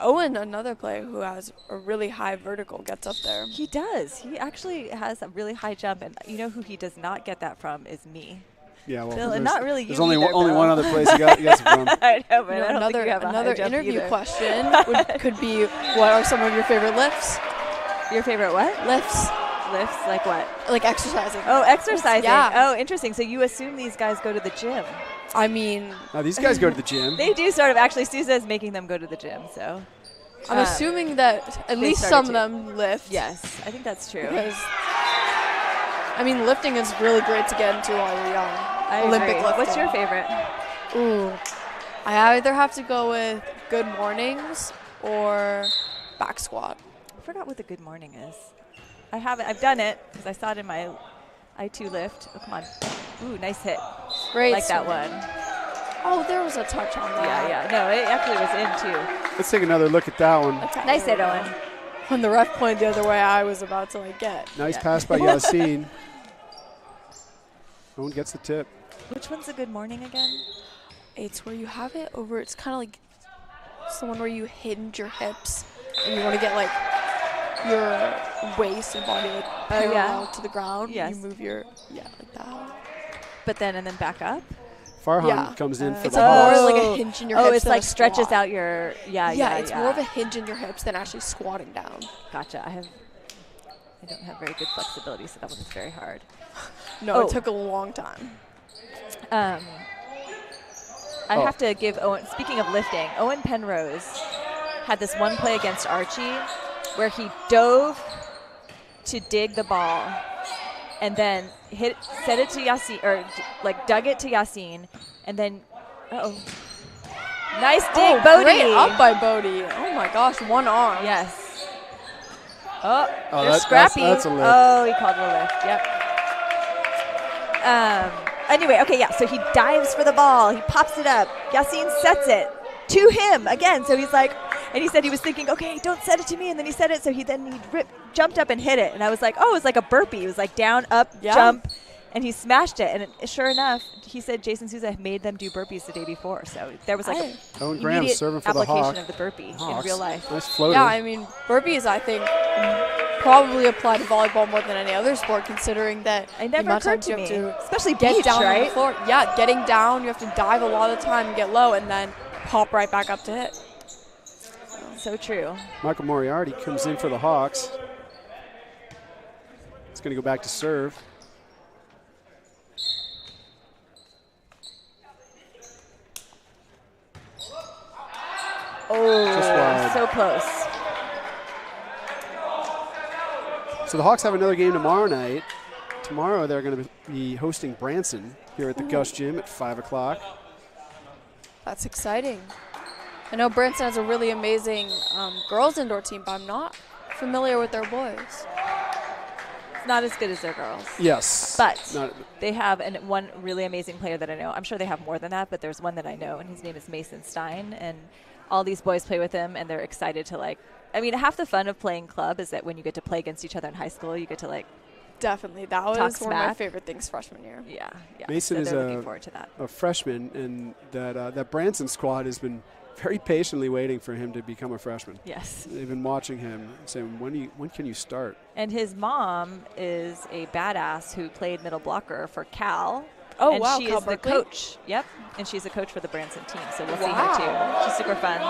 Owen, another player who has a really high vertical, gets up there. He does. He actually has a really high jump, and who he does not get that from is me. Yeah, well, Bill, and not really you there's only either, only Bill. one other place he gets it from. I know, but I don't another think you have a high another jump interview either. question could be, what are some of your favorite lifts? Your favorite what? Lifts. Lifts, like what? Like exercising. Oh, exercising. Yeah. Oh, interesting. So you assume these guys go to the gym. Now these guys go to the gym. They do sort of. Actually, Sousa is making them go to the gym, so. I'm assuming that at least some of them lift. Yes, I think that's true. Because, lifting is really great to get into while you're young. Olympic lifting. What's your favorite? Ooh, I either have to go with good mornings or back squat. I forgot what the good morning is. I haven't. I've done it because I saw it in my I2 lift. Oh, come on. Ooh, nice hit. Great. Like that one. Oh, there was a touch on that. Yeah. No, it actually was in too. Let's take another look at that one. Okay. Nice hit, Owen. When the ref pointed the other way, I was about to get. Nice pass by Yassine. Owen gets the tip. Which one's a good morning again? It's where you have it over. It's kind of like someone where you hinge your hips and you want to get your waist and body parallel to the ground. Yes. You move like that. But then and then back up. Farhan comes in for it's the like Hawks. more like a hinge in your hips. Oh, it's than like a stretches squat. out your It's more of a hinge in your hips than actually squatting down. Gotcha. I don't have very good flexibility, so that one's very hard. No, it took a long time. I have to give Owen, speaking of lifting, Owen Penrose had this one play against Archie where he dove to dig the ball and then set it to Yassine, or dug it to Yassine, and then, nice dig, Bodie. Great up by Bodie. Oh my gosh, one arm. Yes. They're that's scrappy. a lift. Oh, he called it a lift. Yep. Anyway, okay, yeah. So he dives for the ball. He pops it up. Yassine sets it to him again. So he's like, and he said he was thinking, okay, don't set it to me. And then he said it. So he jumped up and hit it. And I was like, oh, it was like a burpee. It was like down, up, jump. And he smashed it. And sure enough, he said Jason Souza made them do burpees the day before. So there was like an Owen Graham immediate serving for the application of the burpee in Hawks. real life. Nice floater. Yeah, I mean, burpees, I think, probably apply to volleyball more than any other sport, considering that It never the amount of occurred times you to me. have to Especially get beach, down on right? the floor. Yeah, getting down, you have to dive a lot of the time and get low, and then pop right back up to hit. So true. Michael Moriarty comes in for the Hawks. It's going to go back to serve. Just wide. So close. So the Hawks have another game tomorrow night. Tomorrow they're going to be hosting Branson here at the Gus Gym at 5 o'clock. That's exciting. I know Branson has a really amazing girls indoor team, but I'm not familiar with their boys. It's not as good as their girls. Yes. But they have one really amazing player that I know. I'm sure they have more than that, but there's one that I know, and his name is Mason Stein. And all these boys play with him, and they're excited to, like, I mean, half the fun of playing club is that when you get to play against each other in high school, you get to, like, Definitely. That was one of my favorite things freshman year. Yeah. Mason so is they're looking forward to that. a freshman, and that Branson squad has been very patiently waiting for him to become a freshman. Yes. They've been watching him, saying, when can you start? And his mom is a badass who played middle blocker for Cal. Oh, and wow. she Cal is the Berkeley? coach. Yep. And she's the coach for the Branson team. So we'll see her too. She's super fun.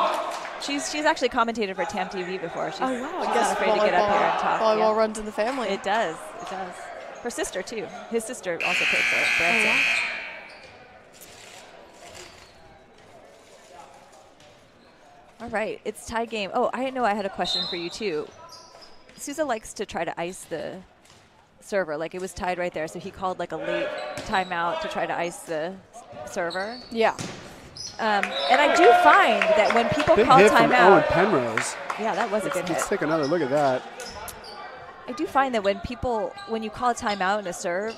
She's actually commentated for TAM TV before. She's, Oh, wow. she's I guess not afraid to get up here and talk. volleyball Yeah. runs in the family. It does. It does. Her sister too. His sister also played for Branson. All right, it's tie game. Oh, I didn't know I had a question for you too. Souza likes to try to ice the server. Like, it was tied right there, so he called like a late timeout to try to ice the server. Yeah. And I do find that when people Big call hit from Owen timeout, Penrose. yeah, that was a good hit. Let's take another look at that. I do find that when you call a timeout in a serve,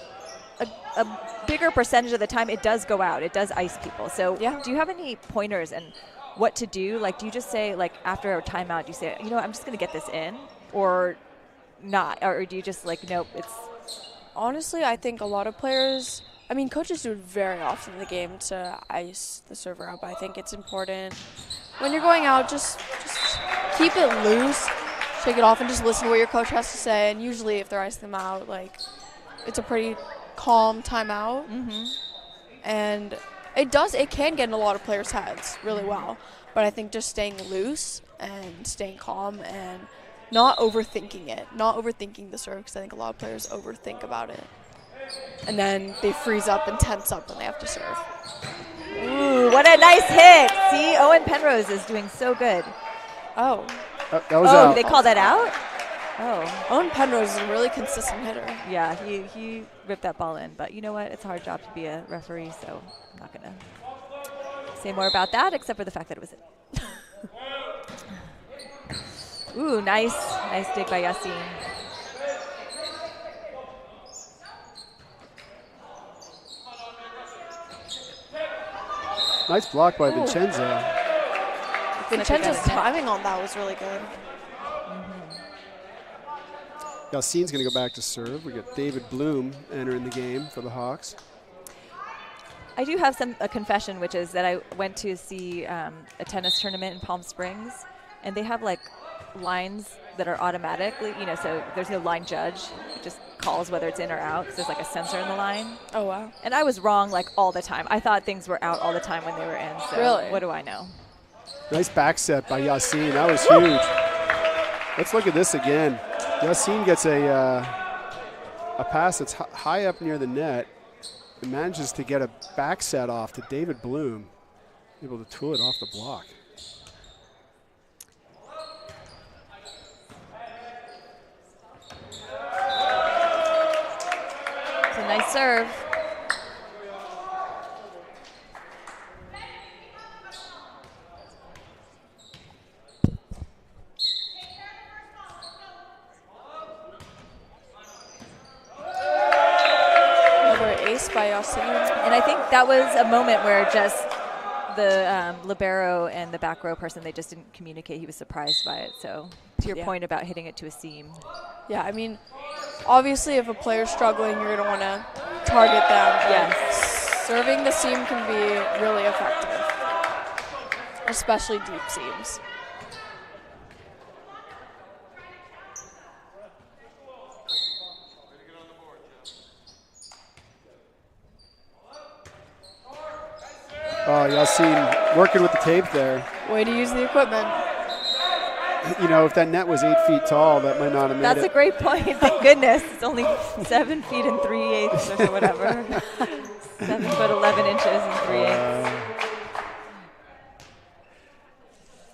a bigger percentage of the time it does go out. It does ice people. So Yeah. do you have any pointers and what to do? Like, do you just say, like, after a timeout, do you say, you know, I'm just going to get this in, or not? Or do you just, like, nope, it's... Honestly, I think a lot of players, I mean, coaches do it very often in the game to ice the server out, but I think it's important when you're going out, just keep it loose, shake it off, and just listen to what your coach has to say. And usually if they're icing them out, like, it's a pretty calm timeout. Mm-hmm. And it can get in a lot of players' heads really well. But I think just staying loose and staying calm and not overthinking it, not overthinking the serve, because I think a lot of players overthink about it. And then they freeze up and tense up when they have to serve. Ooh, what a nice hit. See, Owen Penrose is doing so good. Oh. That was Oh, out. they called that out? Oh. Owen Penrose is a really consistent hitter. Yeah, he ripped that ball in. But you know what? It's a hard job to be a referee, so I'm not going to say more about that, except for the fact that it was it. Ooh, nice dig by Yassine. Nice block by Vincenzo. Vincenzo's timing on that was really good. Yassine's going to go back to serve. We got David Bloom entering the game for the Hawks. I do have a confession, which is that I went to see a tennis tournament in Palm Springs, and they have like lines that are automatically, so there's no line judge. It just calls whether it's in or out because there's like a sensor in the line. Oh, wow. And I was wrong like all the time. I thought things were out all the time when they were in. So Really? what do I know? Nice back set by Yassine. That was huge. Let's look at this again. Yassine gets a pass that's high up near the net and manages to get a back set off to David Bloom, able to tool it off the block. It's a nice serve. by Yasin. And I think that was a moment where just the libero and the back row person, they just didn't communicate. He was surprised by it. So to your point about hitting it to a seam. Yeah, I mean, obviously if a player's struggling, you're going to want to target them. Yes. Serving the seam can be really effective, especially deep seams. Oh, Yasin working with the tape there. Way to use the equipment. You know, if that net was 8 feet tall, that might not have made That's it. a great point. Thank goodness. It's only 7 feet and 3/8 or whatever. 7 foot 11 inches and 3/8.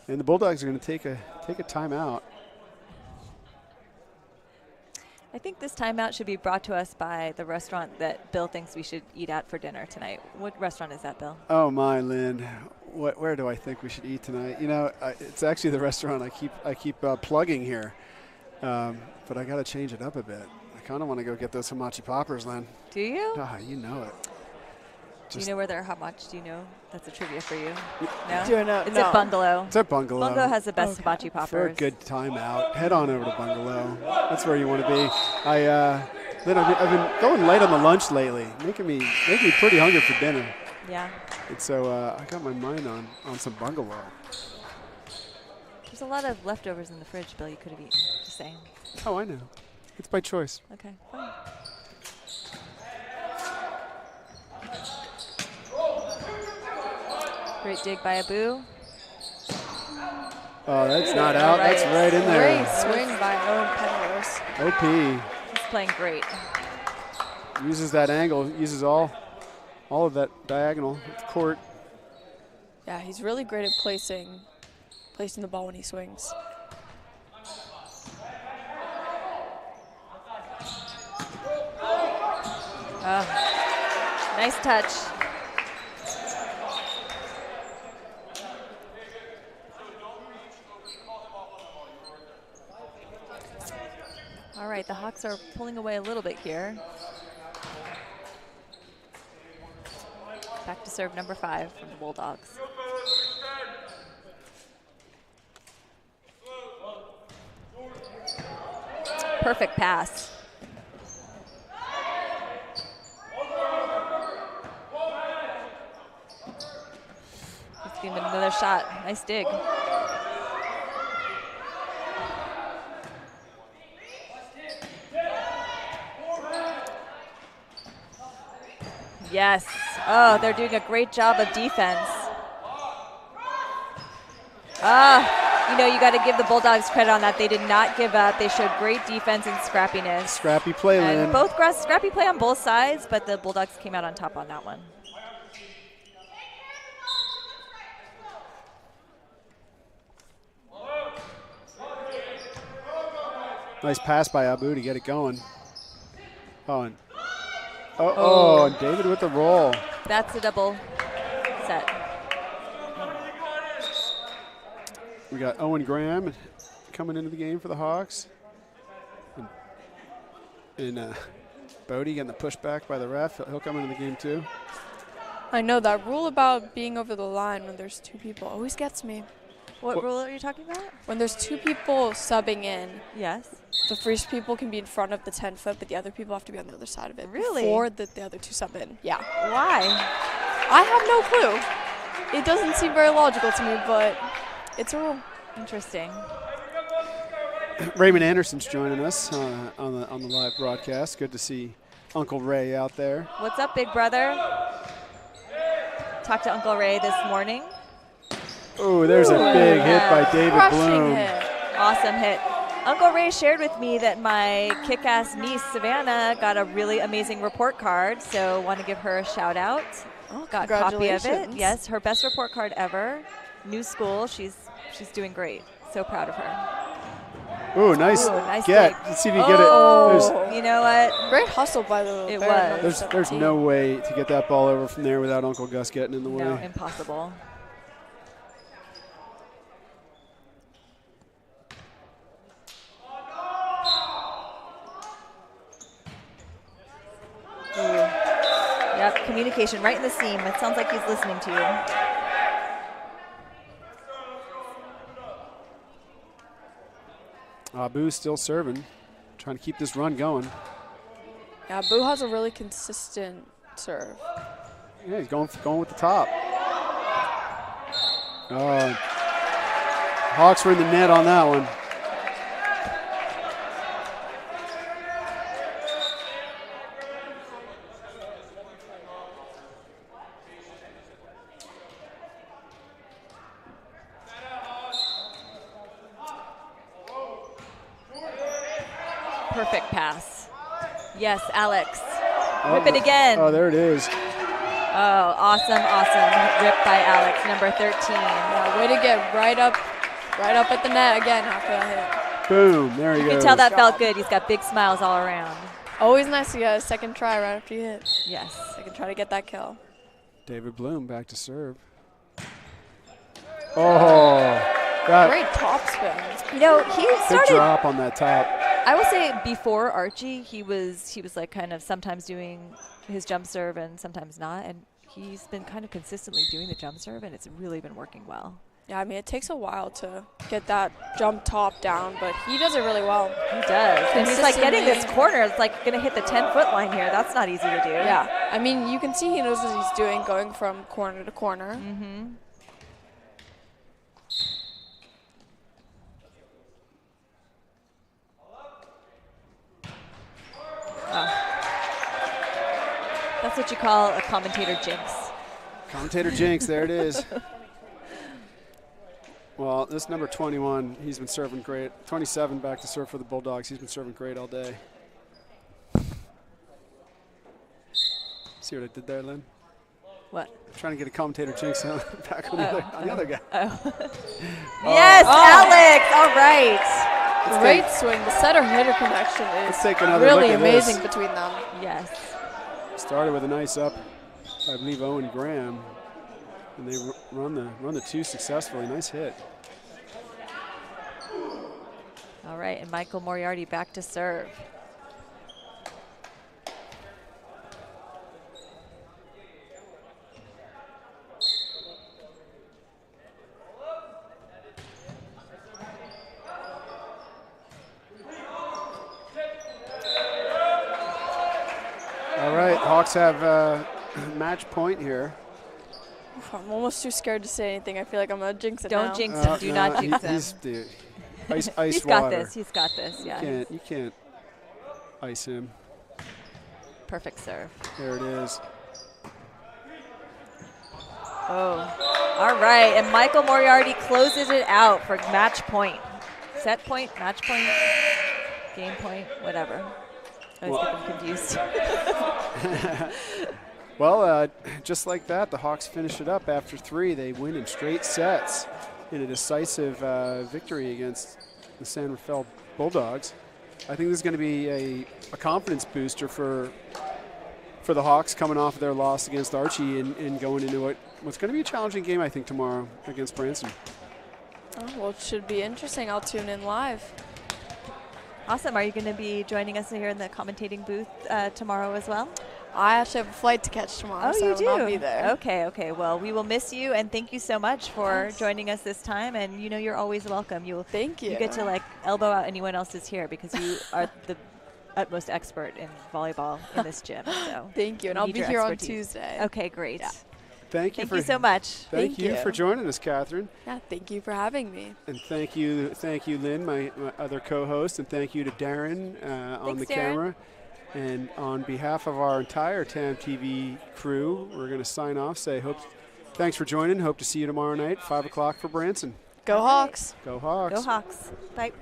And the Bulldogs are going to take a timeout. I think this timeout should be brought to us by the restaurant that Bill thinks we should eat at for dinner tonight. What restaurant is that, Bill? Oh my, Lynn. Where do I think we should eat tonight? You know, it's actually the restaurant I keep plugging here, but I got to change it up a bit. I kind of want to go get those hamachi poppers, Lynn. Do you? Ah, you know it. Do you know where they're how much? Do you know? That's a trivia for you. No? Do you know? It's No. at Bungalow. It's at Bungalow. Bungalow has the best hibachi For a poppers. good timeout, head on over to Bungalow. That's where you want to be. Lynn, I've been going late on the lunch lately, making me pretty hungry for dinner. Yeah. And so I got my mind on some Bungalow. There's a lot of leftovers in the fridge, Bill, you could have eaten. Just saying. Oh, I know. It's by choice. Okay, fine. Great dig by Abu. Oh, that's not out. Right. That's right in there. Great swing by Owen Penrose. OP He's playing great. uses that angle, uses all of that diagonal court. Yeah, he's really great at placing the ball when he swings. Nice touch. All right, the Hawks are pulling away a little bit here. Back to serve number 5 from the Bulldogs. Perfect pass. Let's give him another shot. Nice dig. Yes. Oh, they're doing a great job of defense. You know, you got to give the Bulldogs credit on that. They did not give up. They showed great defense and scrappiness. Scrappy play, Lynn. And both scrappy play on both sides, but the Bulldogs came out on top on that one. Nice pass by Abu to get it going. And David with the roll. That's a double set. We got Owen Graham coming into the game for the Hawks. And Bodie getting the pushback by the ref. He'll come into the game too. I know that rule about being over the line when there's 2 people always gets me. What rule are you talking about? When there's 2 people subbing in, Yes. the first people can be in front of the 10 foot, but the other people have to be on the other side of it. Really? Before the other 2 sub in. Yeah. Why? I have no clue. It doesn't seem very logical to me, but it's a rule. Interesting. Raymond Anderson's joining us on the live broadcast. Good to see Uncle Ray out there. What's up, big brother? Talked to Uncle Ray this morning. Oh, there's a big hit by David Crushing Bloom. hit. Awesome hit. Uncle Ray shared with me that my kick-ass niece, Savannah, got a really amazing report card, so want to give her a shout out. Oh, Got a copy of it. congratulations. Yes, her best report card ever. New school. She's doing great. So proud of her. Ooh, nice get. dig. Let's see if you get it. Oh, you know what? Great hustle by the It Bear was. number There's 17. no way to get that ball over from there without Uncle Gus getting in the way. No, impossible. Ooh. communication right in the seam. It sounds like he's listening to you. Abu's still serving, trying to keep this run going. Yeah, Boo has a really consistent serve. Yeah, he's going with the top. Hawks were in the net on that one. Perfect pass. Yes, Alex. Rip it again. Oh, there it is. Oh, awesome. Rip by Alex, number 13. Yeah, way to get right up at the net again after that hit. Boom, there he You goes. can tell that felt good. He's got big smiles all around. Always nice to get a second try right after you hit. Yes. I can try to get that kill. David Bloom back to serve. Oh, that Great top spin. You know, he big started. drop on that top. I will say before Archie, he was like kind of sometimes doing his jump serve and sometimes not, and he's been kind of consistently doing the jump serve, and it's really been working well. Yeah, I mean, it takes a while to get that jump top down, but he does it really well. He does. And he's like getting this Consistently. corner. It's like going to hit the 10-foot line here. That's not easy to do. Yeah, I mean, you can see he knows what he's doing going from corner to corner. Mm-hmm. That's what you call a commentator jinx. Commentator jinx, there it is. Well, this number 21, he's been serving great. 27 back to serve for the Bulldogs. He's been serving great all day. See what I did there, Lynn? What? I'm trying to get a commentator jinx back on the other guy. Yes, Alex. All right. Great swing. The setter-hitter connection is Let's take another really look at amazing this. between them. Yes. Started with a nice up, I believe, Owen Graham. And they run the two successfully. Nice hit. All right, and Michael Moriarty back to serve. All right, Hawks have match point here. Oof, I'm almost too scared to say anything. I feel like I'm going to jinx it Don't now. jinx him. Do not jinx him. Dude, ice He's got water. this. He's got this. Yeah. You can't ice him. Perfect serve. There it is. Oh. All right, and Michael Moriarty closes it out for match point. Set point, match point, game point, whatever. I always get them confused. Well, just like that, the Hawks finish it up after 3. They win in straight sets in a decisive victory against the San Rafael Bulldogs. I think this is going to be a confidence booster for the Hawks coming off of their loss against Archie and going into what's going to be a challenging game, I think, tomorrow against Branson. Oh, well, it should be interesting. I'll tune in live. Awesome. Are you going to be joining us here in the commentating booth tomorrow as well? I actually have a flight to catch tomorrow, so I will not be there. Okay. Well, we will miss you, and thank you so much for joining us this time. And you know you're always welcome. Thank you. You get to like elbow out anyone else is here because you are the utmost expert in volleyball in this gym. So thank you, and we I'll need be your here on expertise. Tuesday. Okay, great. Yeah. Thank you so much. Thank you you for joining us, Catherine. Yeah, thank you for having me. And thank you, Lynn, my other co-host, and thank you to Darren on the Darren. camera. And on behalf of our entire TAM TV crew, we're going to sign off. Thanks for joining. Hope to see you tomorrow night, 5 o'clock for Branson. Go Hawks. Go Hawks. Go Hawks. Bye.